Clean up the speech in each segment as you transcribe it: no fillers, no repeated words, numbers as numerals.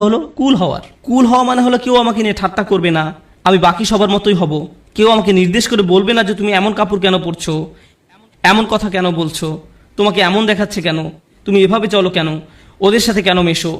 হলো কুল হওয়া মানে হলো কেউ আমাকে নিয়ে ঠাট্টা করবে না, আমি বাকি সবার মতোই হব। কেউ আমাকে নির্দেশ করে বলবে না যে তুমি এমন কাপড় কেন পরছো, এমন কথা কেন বলছো, তোমাকে এমন দেখাচ্ছে কেন, তুমি এভাবে চলো কেন, ওদের সাথে কেন মেশো,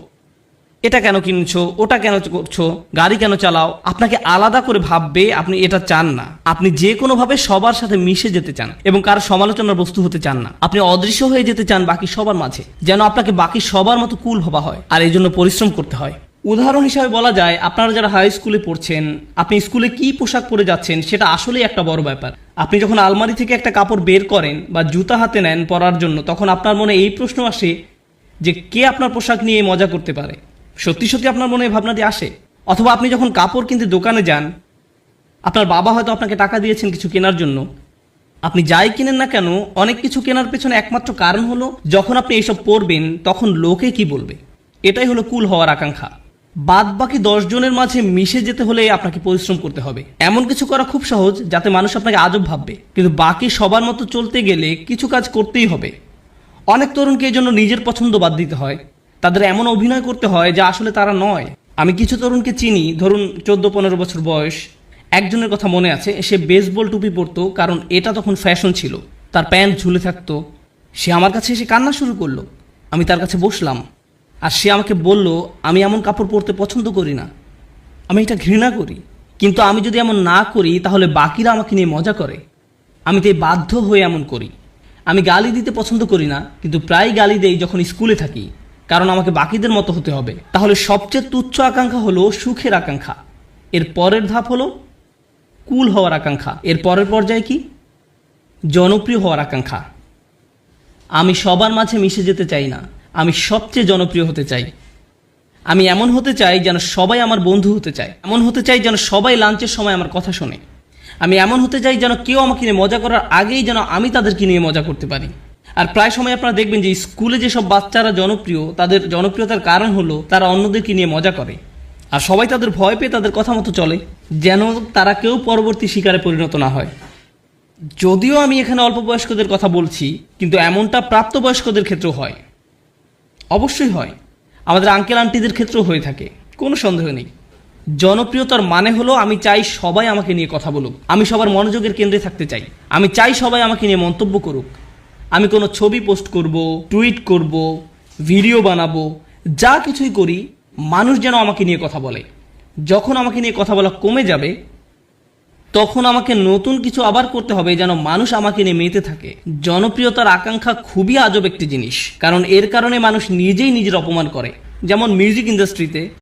এটা কেন কিনছো, ওটা কেন করছো, গাড়ি কেন চালাও। আপনাকে আলাদা করে ভাববে, আপনি এটা চান না। আপনি যে কোনোভাবে সবার সাথে মিশে যেতে চান এবং কারো সমালোচনার বস্তু হতে চান না। আপনি অদৃশ্য হয়ে যেতে চান বাকি সবার মাঝে, যেন আপনাকে বাকি সবার মতো কুল ভাবা হয়, আর এই জন্য পরিশ্রম করতে হয়। উদাহরণ হিসাবে বলা যায়, আপনারা যারা হাই স্কুলে পড়ছেন, আপনি স্কুলে কি পোশাক পরে যাচ্ছেন সেটা আসলেই একটা বড় ব্যাপার। আপনি যখন আলমারি থেকে একটা কাপড় বের করেন বা জুতা হাতে নেন পরার জন্য, তখন আপনার মনে এই প্রশ্ন আসে যে কে আপনার পোশাক নিয়ে মজা করতে পারে। সত্যি সত্যি আপনার মনে এই ভাবনাটি আসে? অথবা আপনি যখন কাপড় কিনতে দোকানে যান, আপনার বাবা হয়তো আপনাকে টাকা দিয়েছেন কিছু কেনার জন্য। আপনি যাই কিনেন না কেন, অনেক কিছু কেনার পেছনে একমাত্র কারণ হলো যখন আপনি এইসব পরবেন তখন লোকে কি বলবে। এটাই হলো কুল হওয়ার আকাঙ্ক্ষা। বাদ বাকি 10 জনের মাঝে মিশে যেতে হলে আপনাকে পরিশ্রম করতে হবে। এমন কিছু করা খুব সহজ যাতে মানুষ আপনাকে আজব ভাববে, কিন্তু বাকি সবার মতো চলতে গেলে কিছু কাজ করতেই হবে। অনেক তরুণকে এই জন্য নিজের পছন্দ বাদ দিতে হয়, তাদের এমন অভিনয় করতে হয় যা আসলে তারা নয়। আমি কিছু তরুণকে চিনি, ধরুন 14-15 বছর বয়স। একজনের কথা মনে আছে, সে বেসবল টুপি পরতো কারণ এটা তখন ফ্যাশন ছিল, তার প্যান্ট ঝুলে থাকতো। সে আমার কাছে এসে কান্না শুরু করলো। আমি তার কাছে বসলাম, আর সে আমাকে বলল, আমি এমন কাপড় পরতে পছন্দ করি না, আমি এটা ঘৃণা করি। কিন্তু আমি যদি এমন না করি তাহলে বাকিরা আমাকে নিয়ে মজা করে, আমি তাই বাধ্য হয়ে এমন করি। আমি গালি দিতে পছন্দ করি না, কিন্তু প্রায় গালি দেই যখন স্কুলে থাকি, কারণ আমাকে বাকিদের মতো হতে হবে। তাহলে সবচেয়ে তুচ্ছ আকাঙ্ক্ষা হলো সুখের আকাঙ্ক্ষা। এর পরের ধাপ হলো কুল হওয়ার আকাঙ্ক্ষা। এর পরের পর্যায়ে কি? জনপ্রিয় হওয়ার আকাঙ্ক্ষা। আমি সবার মাঝে মিশে যেতে চাই না, আমি সবচেয়ে জনপ্রিয় হতে চাই। আমি এমন হতে চাই যেন সবাই আমার বন্ধু হতে চায়, এমন হতে চাই যেন সবাই লাঞ্চের সময় আমার কথা শোনে। আমি এমন হতে চাই যেন কেউ আমাকে নিয়ে মজা করার আগেই যেন আমি তাদেরকে নিয়ে মজা করতে পারি। আর প্রায় সময় আপনারা দেখবেন যে স্কুলে যেসব বাচ্চারা জনপ্রিয়, তাদের জনপ্রিয়তার কারণ হলো তারা অন্যদেরকে নিয়ে মজা করে, আর সবাই তাদের ভয় পেয়ে তাদের কথা মতো চলে, যেন তারা কেউ পরবর্তী শিকারে পরিণত না হয়। যদিও আমি এখানে অল্প বয়স্কদের কথা বলছি, কিন্তু এমনটা প্রাপ্তবয়স্কদের ক্ষেত্রেও হয়। অবশ্যই হয়, আমাদের আঙ্কেল আন্টিদের ক্ষেত্রেও হয়ে থাকে, কোনো সন্দেহ নেই। জনপ্রিয়তার মানে হলো আমি চাই সবাই আমাকে নিয়ে কথা বলুক, আমি সবার মনোযোগের কেন্দ্রে থাকতে চাই, আমি চাই সবাই আমাকে নিয়ে মন্তব্য করুক। আমি কোনো ছবি পোস্ট করব, টুইট করব, ভিডিও বানাবো, যা কিছুই করি মানুষ যেন আমাকে নিয়ে কথা বলে। যখন আমাকে নিয়ে কথা বলা কমে যাবে, তখন আমাকে নতুন কিছু আবার করতে হবে যেন মানুষ আমাকে নিয়ে মেতে থাকে। জনপ্রিয়তার আকাঙ্ক্ষা খুবই আজব একটি জিনিস, কারণ এর কারণে মানুষ নিজেই নিজের অপমান করে। যেমন মিউজিক ইন্ডাস্ট্রিতে